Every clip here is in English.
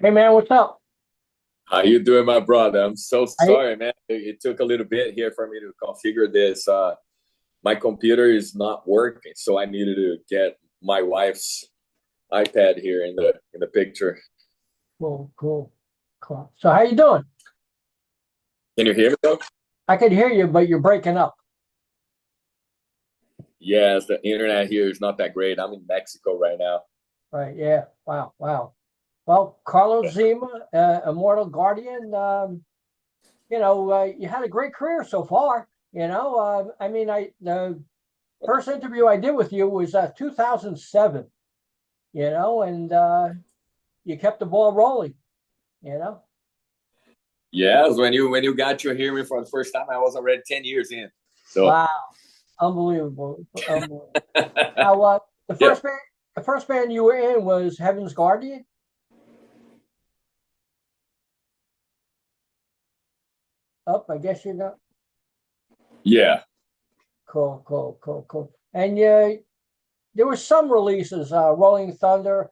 Hey man, what's up? How you doing, my brother? I'm so I sorry, man. It took a little bit here for me to configure this. My computer is not working, so I needed to get my wife's iPad here in the picture. cool. So how you doing? Can you hear me though? I can hear you, but you're breaking up. Yes, the internet here is not that great. I'm in Mexico right now. Right? Yeah. Wow. Well, Carlos Zema, Immortal Guardian. You had a great career so far. The first interview I did with you was 2007. And you kept the ball rolling. You know. Yes, when you got to hear me for the first time, I was already 10 years in. So Wow, unbelievable. Now, the yeah, first band you were in was Heaven's Guardian. Up, I guess you know. yeah. Cool. And there were some releases, Rolling Thunder,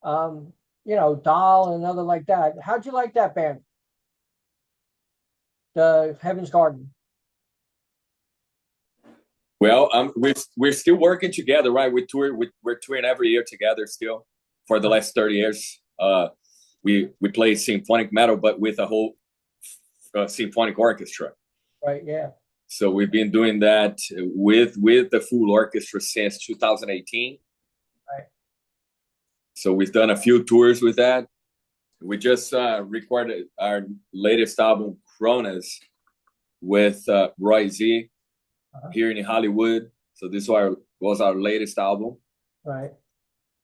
Doll and other like that. How'd you like that band, the Heaven's Garden? Well, we're still working together, right? We're touring every year together still for the last 30 years. We play symphonic metal, but with a whole symphonic orchestra. Right, yeah. So we've been doing that with the full orchestra since 2018. Right. So we've done a few tours with that. We just recorded our latest album, Chronos, with Roy Z here in Hollywood. So this was our latest album. Right.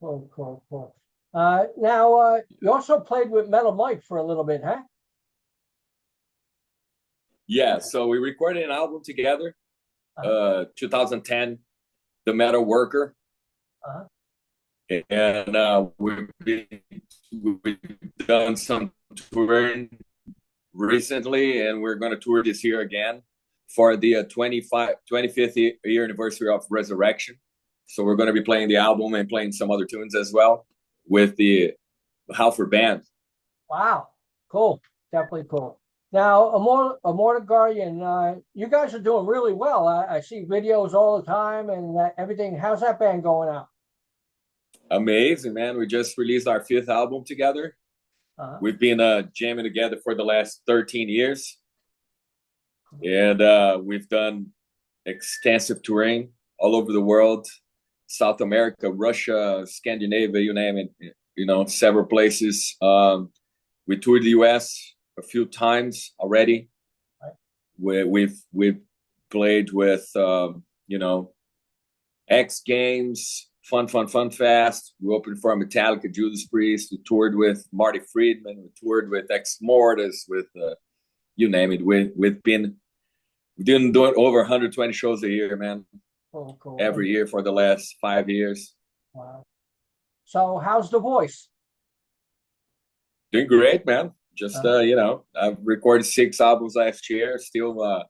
Cool. Now, you also played with Metal Mike for a little bit, huh? Yeah, so we recorded an album together, 2010, The Metal Worker. Uh-huh. And we've done some touring recently, and we're going to tour this year again for the 25th year anniversary of Resurrection. So we're going to be playing the album and playing some other tunes as well with the Halford Band. Wow, cool. Definitely cool. Now, Immortal Guardian, you guys are doing really well. I see videos all the time and everything. How's that band going out? Amazing, man. We just released our 5th album together. We've been jamming together for the last 13 years. And we've done extensive touring all over the world, South America, Russia, Scandinavia, you name it, several places. We toured the US a few times already. We've played with, X Games, Fun Fest. We opened for Metallica, Judas Priest. We toured with Marty Friedman. We toured with Ex Mortis, with you name it. We've been doing over 120 shows a year, man. Cool. Every year for the last 5 years. Wow. So how's the voice? Doing great, man. Just I've recorded 6 albums last year. Still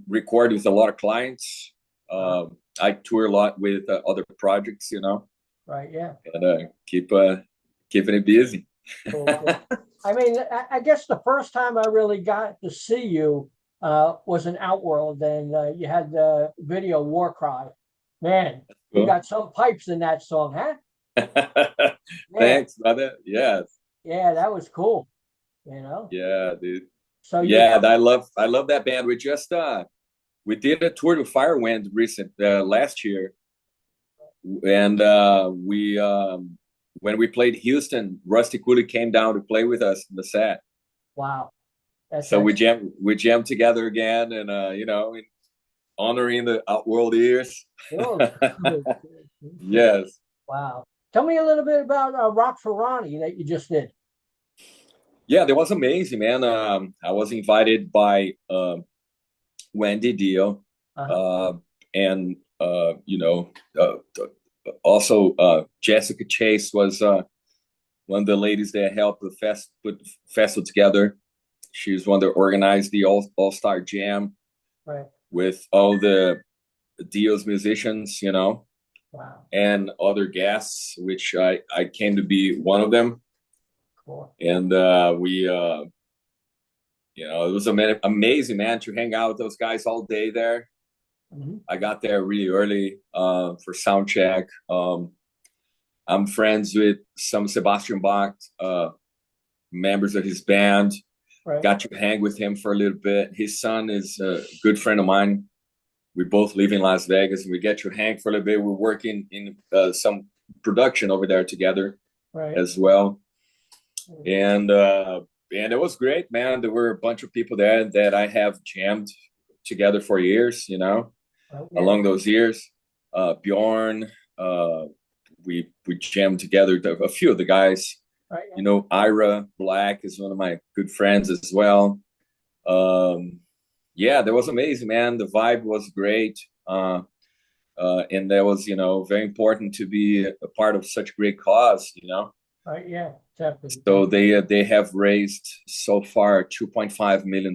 record with a lot of clients. I tour a lot with other projects, Right, yeah. And keeping it busy. Cool. I mean, I guess the first time I really got to see you was in Outworld, and you had the video War Cry. Man, you got some pipes in that song, huh? Thanks, brother. Yes. Yeah, that was cool. Yeah, dude. So I love that band. We did a tour to Firewind last year, and when we played Houston, Rusty Cooley came down to play with us in the set. Wow. So we jammed together again, and honoring the Outworld years. Yes. Wow. Tell me a little bit about Rock for Ronnie that you just did. Yeah, that was amazing, man. I was invited by Wendy Dio, and also Jessica Chase was one of the ladies that helped put the festival together. She was one that organized the All-Star Jam, right, with all the Dio's musicians, wow, and other guests, which I came to be one of them. Cool. And we, you know, it was amazing, man, to hang out with those guys all day there. I got there really early for sound check. I'm friends with some Sebastian Bach members of his band. Right. Got to hang with him for a little bit. His son is a good friend of mine. We both live in Las Vegas, and we get to hang for a little bit. We're working in some production over there together, right, as well. And it was great, man. There were a bunch of people there that I have jammed together for years, you know, along those years. Bjorn, we jammed together. A few of the guys, right, you know, Ira Black is one of my good friends as well. Yeah, that was amazing, man. The vibe was great. And that was, you know, very important to be a part of such a great cause, you know. Right, yeah, definitely. So they have raised so far $2.5 million,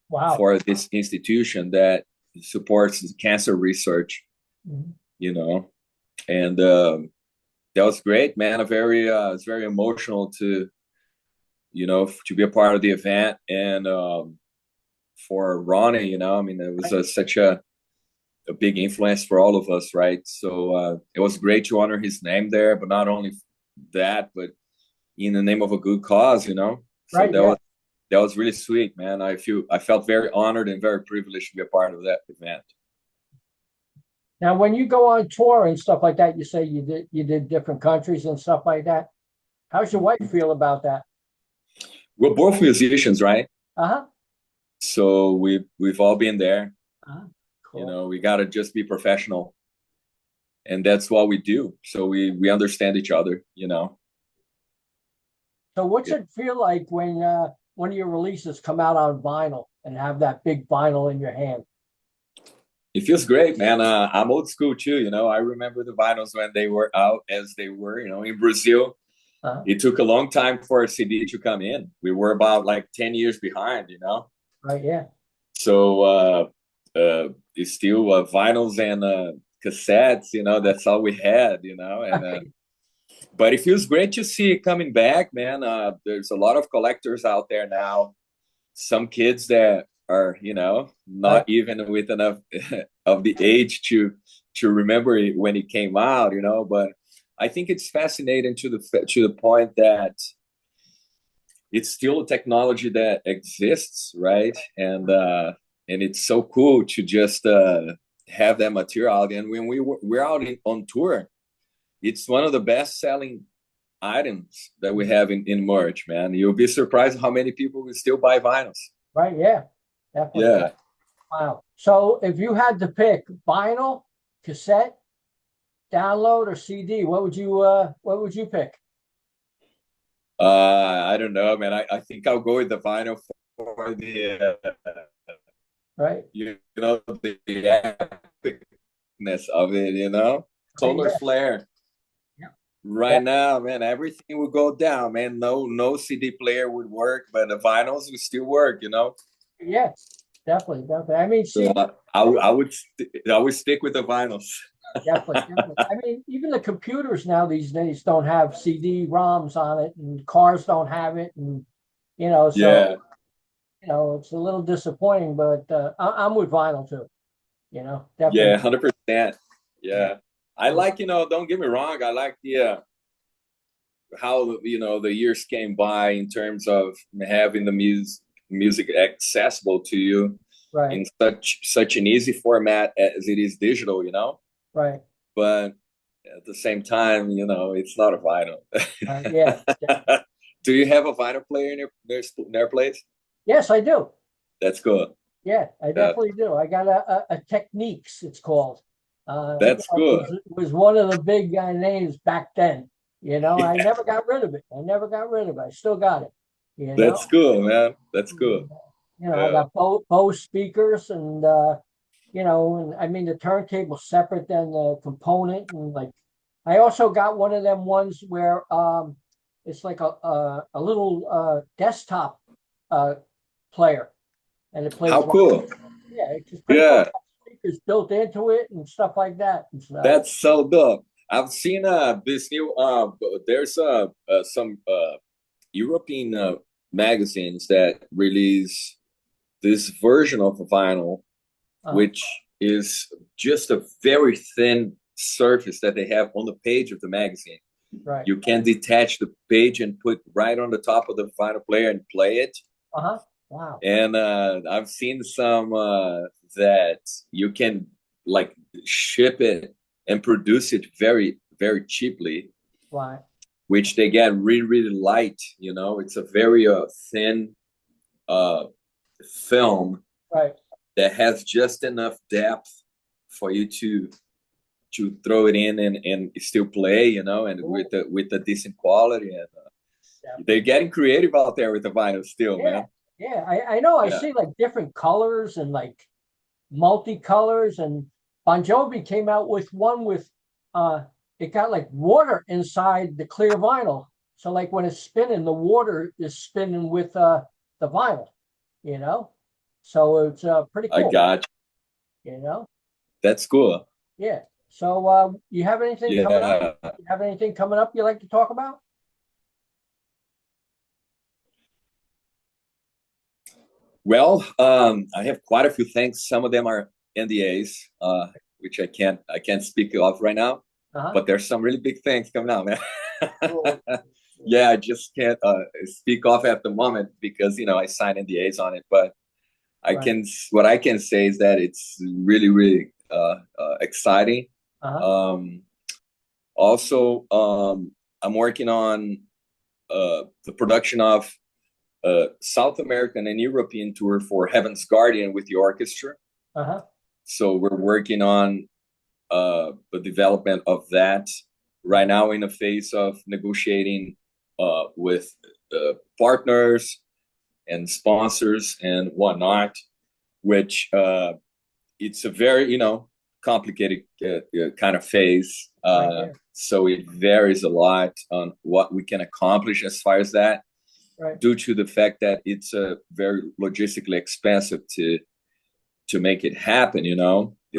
wow, for this institution that supports cancer research, you know. And that was great, man. It's very emotional to, you know, to be a part of the event. And for Ronnie, you know, I mean, it was such a big influence for all of us, right? So it was great to honor his name there, but not only that, but in the name of a good cause, you know. So right, that was really sweet, man. I felt very honored and very privileged to be a part of that event. Now, when you go on tour and stuff like that, you say you did different countries and stuff like that. How's your wife feel about that? We're both musicians, right? Uh-huh. So we've all been there. Cool. You know, we gotta just be professional, and that's what we do. So we understand each other, you know. So what's it feel like when one of your releases come out on vinyl and have that big vinyl in your hand? It feels great, man. I'm old school too, you know. I remember the vinyls when they were out as they were, you know, in Brazil. It took a long time for a CD to come in. We were about like 10 years behind, you know. Right, yeah. So it's still vinyls and cassettes, you know. That's all we had, you know. And but it feels great to see it coming back, man. There's a lot of collectors out there now. Some kids that are, you know, not even with enough of the age to remember it when it came out, you know. But I think it's fascinating to the point that it's still a technology that exists, right? And it's so cool to just have that material out. And when we're out on tour, it's one of the best-selling items that we have in merch, man. You'll be surprised how many people will still buy vinyls. Right, yeah. Definitely. Yeah. Wow. So if you had to pick vinyl, cassette, download, or CD, what would you pick? I don't know, man. I think I'll go with the vinyl for the right. You know, the epicness of it, you know. Solar flare. Yeah. Right now, man, everything would go down, man. No CD player would work, but the vinyls would still work, you know. Yeah, definitely. I mean, so I would stick with the vinyls. Definitely. I mean, even the computers now these days don't have CD-ROMs on it, and cars don't have it, and you know, so yeah, you know, it's a little disappointing. But I'm with vinyl too. You know, definitely. Yeah, 100%. Yeah, I like, you know, don't get me wrong, I like the how, you know, the years came by in terms of having the music accessible to you, right, in such an easy format as it is digital, you know. Right. But at the same time, you know, it's not a vinyl. Yeah. Do you have a vinyl player in your place? Yes, I do. That's good. Yeah, I definitely do. I got a Techniques, it's called. That's good. It was one of the big names back then. You know, I never got rid of it. I still got it. You know? That's cool, man. That's good. You know, I got Bose speakers and you know, and I mean the turntable's separate than the component, and like I also got one of them ones where it's like a little desktop player, and it plays. How cool! Yeah, it's just speakers built into it and stuff like that. And stuff. That's so dope. I've seen this new there's some European magazines that release this version of a vinyl, which is just a very thin surface that they have on the page of the magazine. Right. You can detach the page and put right on the top of the vinyl player and play it. Wow. And I've seen some that you can like ship it and produce it very, very cheaply. Right. Which they get really, really light. You know, it's a very thin film, right, that has just enough depth for you to throw it in and still play. You know, and with a decent quality. And they're getting creative out there with the vinyl still, man. Yeah, I know. I see like different colors and like multicolors, and Bon Jovi came out with one with it got like water inside the clear vinyl. So like when it's spinning, the water is spinning with the vinyl, you know? So it's pretty cool. I got you. You know? That's cool. Yeah. So you have anything coming up? You have anything coming up you like to talk about? Well, I have quite a few things. Some of them are NDAs, which I can't speak of right now. But there's some really big things coming out, man. Cool. Yeah, I just can't speak off at the moment because I signed NDAs on it. But what I can say is that it's really, really exciting. Also, I'm working on the production of South American and European tour for Heaven's Guardian with the orchestra. So we're working on the development of that right now, in the phase of negotiating with partners and sponsors and whatnot, which it's a very complicated kind of phase. So it varies a lot on what we can accomplish as far as that, due to the fact that it's very logistically expensive to make it happen.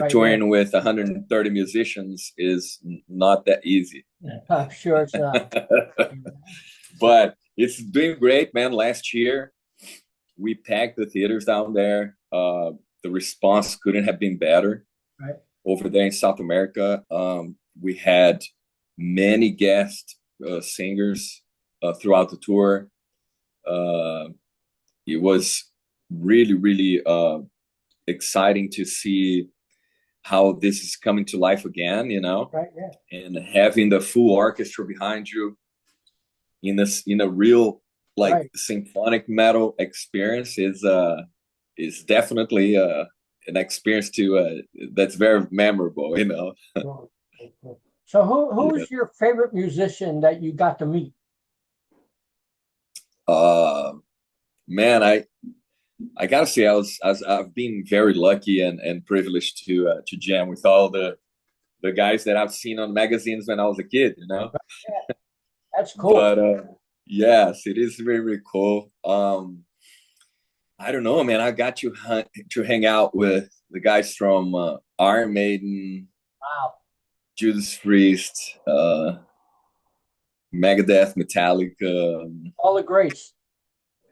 Touring with 130 musicians is not that easy. I'm sure it's not. But it's doing great, man. Last year, we packed the theaters down there. The response couldn't have been better. Over there in South America, we had many guest singers throughout the tour. It was really, really exciting to see how this is coming to life again, and having the full orchestra behind you in a real symphonic metal experience is definitely an experience that's very memorable, So who's your favorite musician that you got to meet? Man, I gotta say I've been very lucky and privileged to jam with all the guys that I've seen on magazines when I was a kid. That's cool. But yes, it is very, very cool. I don't know, man. I got to hang out with the guys from Iron Maiden, Judas Priest, Megadeth, Metallica, all the greats.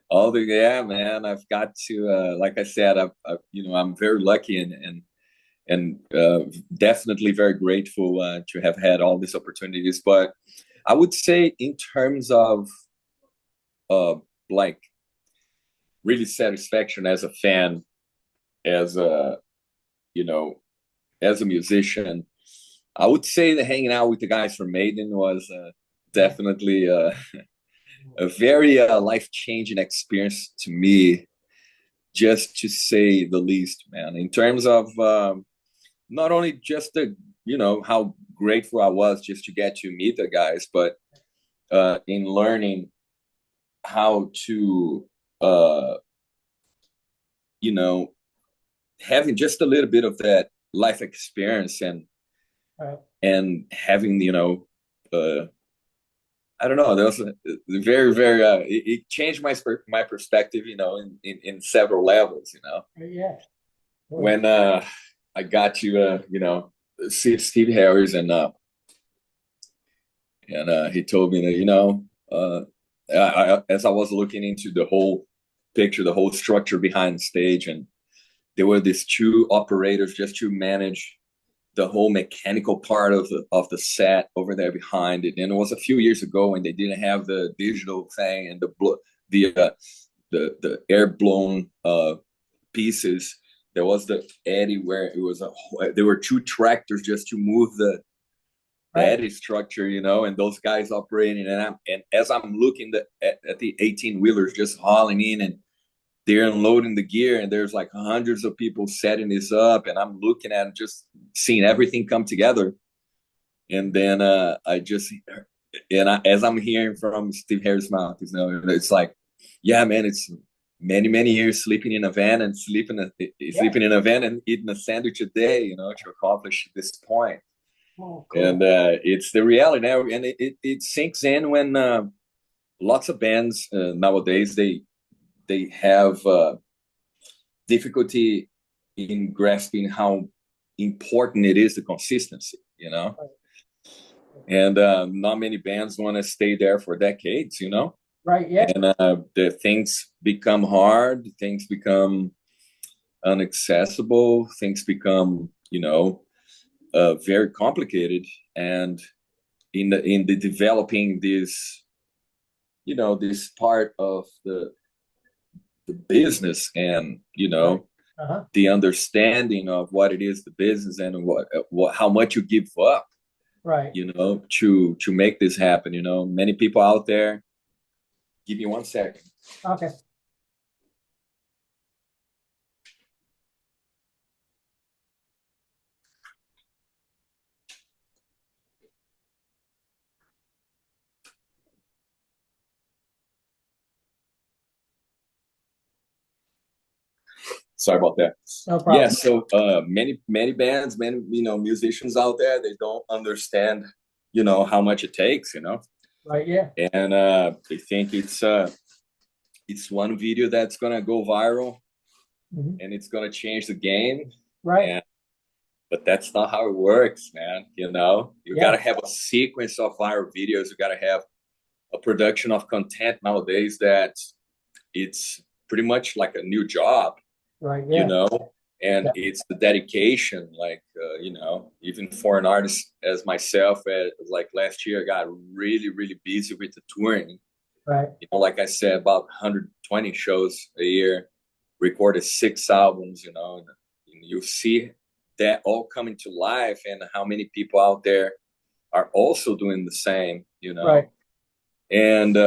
Man. I've got to, like I said, I'm very lucky and definitely very grateful to have had all these opportunities. But I would say, in terms of like really satisfaction as a fan, as a musician, I would say that hanging out with the guys from Maiden was definitely a very life-changing experience to me, just to say the least, man. In terms of not only just how grateful I was just to get to meet the guys, but in learning how to having just a little bit of that life experience and having I don't know, there was a very, very it changed my perspective, in several levels. When I got to see Steve Harris, and he told me that as I was looking into the whole picture, the whole structure behind the stage, and there were these two operators just to manage the whole mechanical part of the set over there behind it. And it was a few years ago when they didn't have the digital thing and the air blown pieces. There was the eddy where it was there were two tractors just to move the eddy structure, you know, and those guys operating. And as I'm looking at the 18-wheelers just hauling in, and they're unloading the gear, and there's like hundreds of people setting this up, and I'm looking at it, just seeing everything come together. And then as I'm hearing from Steve Harris' mouth, you know, it's like, yeah, man, it's many years sleeping in a van and sleeping in a van and eating a sandwich a day, you know, to accomplish this point. Oh, cool. And it's the reality now, and it sinks in when lots of bands nowadays they have difficulty in grasping how important it is, the consistency, you know. And not many bands want to stay there for decades, you know. Right. Yeah. And the things become hard, things become inaccessible, things become, you know, very complicated. And in the developing this, you know, this part of the business, and, you know, the understanding of what it is, the business, and what how much you give up, right, you know, to make this happen. You know, many people out there. Give me 1 second. Okay. Sorry about that. No problem. Yeah, so many bands, many, you know, musicians out there, they don't understand, you know, how much it takes, you know. Right. Yeah. And they think it's one video that's gonna go viral, and it's gonna change the game. Right. But that's not how it works, man. You know, you gotta have a sequence of viral videos. You gotta have a production of content nowadays that it's pretty much like a new job. Right. Yeah. You know, and it's the dedication, like, you know, even for an artist as myself, like last year, I got really busy with the touring. Right. You know, like I said, about 120 shows a year, recorded 6 albums, you know, and you see that all coming to life, and how many people out there are also doing the same, you know. Right. And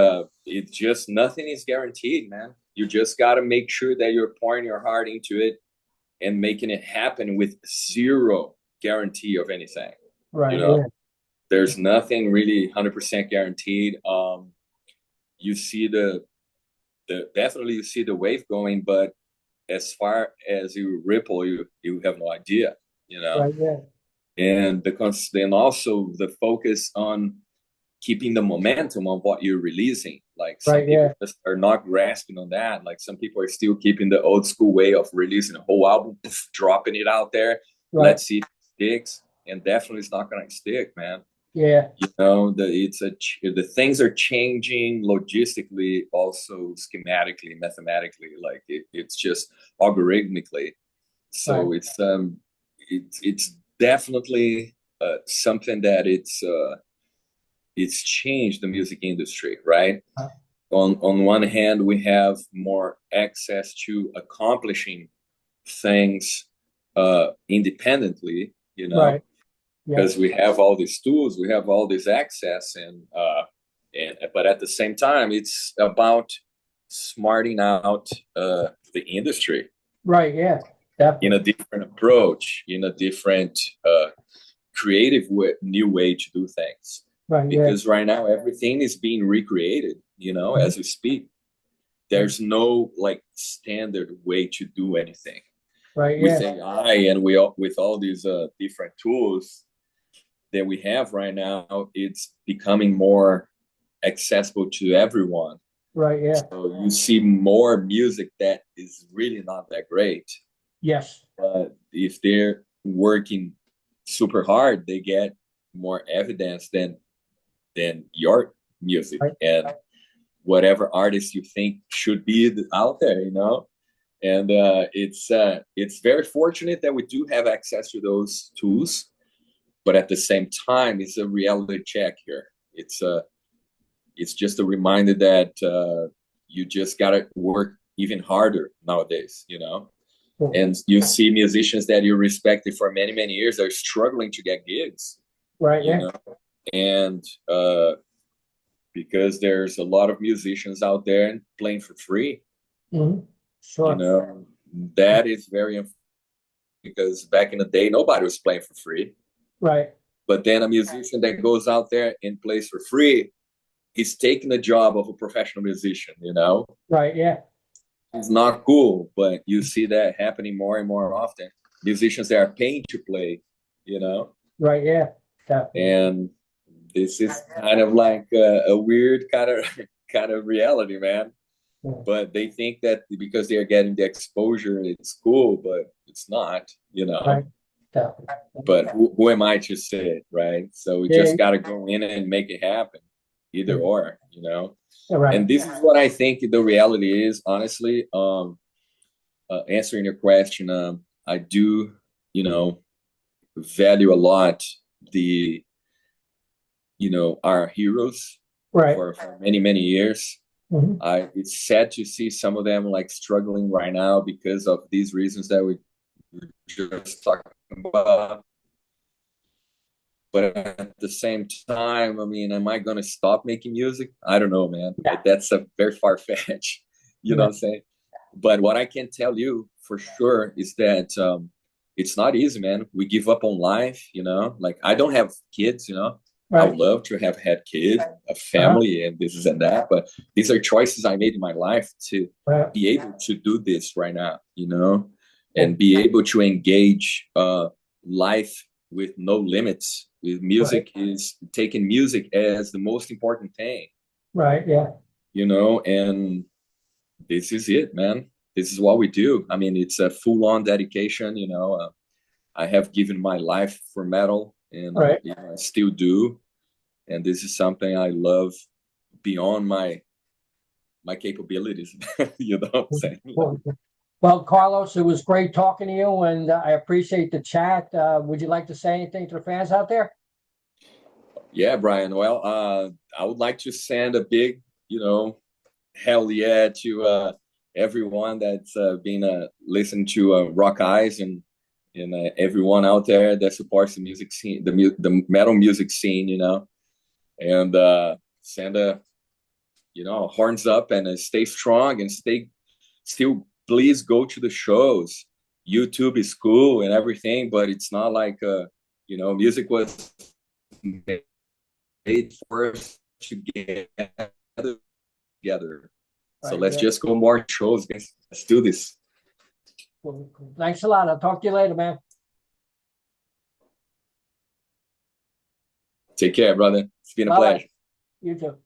it's just, nothing is guaranteed, man. You just got to make sure that you're pouring your heart into it and making it happen with zero guarantee of anything. Right. You know, there's nothing really 100% guaranteed. You see definitely you see the wave going, but as far as you ripple, you have no idea, you know. Right. Yeah. And because then also the focus on keeping the momentum of what you're releasing. Like some people just are not grasping on that. Like some people are still keeping the old school way of releasing a whole album, dropping it out there. Right. Let's see if it sticks. And definitely it's not going to stick, man. Yeah. You know, the things are changing logistically, also schematically, mathematically, like it's just algorithmically. So it's definitely something that it's changed the music industry, right? On one hand, we have more access to accomplishing things independently, you know, right. Because we have all these tools, we have all this access, and but at the same time, it's about smarting out the industry, right? Yeah, definitely. In a different approach, in a different creative new way to do things. Right, because right now everything is being recreated, you know, as we speak. There's no like standard way to do anything. Right. With AI and with all these different tools that we have right now, it's becoming more accessible to everyone. Right. Yeah. So you see more music that is really not that great. Yes. But if they're working super hard, they get more evidence than your music. Right. And whatever artist you think should be out there, you know. And it's very fortunate that we do have access to those tools, but at the same time, it's a reality check here. It's just a reminder that you just gotta work even harder nowadays, you know. And you see musicians that you respected for many, many years are struggling to get gigs, right? You Yeah. know? And because there's a lot of musicians out there and playing for free. Mm-hmm. Sure. You know, that is very, because back in the day, nobody was playing for free. Right. But then a musician that goes out there and plays for free, he's taking the job of a professional musician, you know? Right, yeah. It's not cool, but you see that happening more and more often. Musicians that are paying to play, you know? Right, yeah. Definitely. And this is kind of like a weird kind of reality, man. Yeah. But they think that because they are getting the exposure, it's cool, but it's not, you know. Right. Definitely. But who am I to say it, right? So we just got to go in and make it happen, either or, you know. Right. And this is what I think the reality is, honestly. Answering your question, I do, you know, value a lot the, you know, our heroes, right, for many, many years. Mm-hmm. It's sad to see some of them like struggling right now because of these reasons that we were just talking about. But at the same time, I mean, am I going to stop making music? I don't know, man. Yeah. That's a very far-fetched, you know what I'm saying? But what I can tell you for sure is that it's not easy, man. We give up on life, you know? Like, I don't have kids, you know? Right. I would love to have had kids, a family, and this and that. But these are choices I made in my life to be able to do this right now, you know? And be able to engage life with no limits. With music is taking music as the most important thing. Right, yeah. You know, and this is it, man. This is what we do. I mean, it's a full-on dedication, you know. I have given my life for metal, and you know, I still do. And this is something I love beyond my capabilities, you know what I'm saying? Well, Carlos, it was great talking to you, and I appreciate the chat. Would you like to say anything to the fans out there? Yeah, Brian. Well, I would like to send a big, you know, hell yeah to everyone that's been listening to RockEyez and everyone out there that supports the music scene, the metal music scene, you know, and send a, you know, horns up and stay strong and still. Please go to the shows. YouTube is cool and everything, but it's not like you know, music was made for us to get together. So let's just go more shows, guys. Let's do this. Cool. Thanks a lot. I'll talk to you later, man. Take care, brother. It's been a pleasure. You too.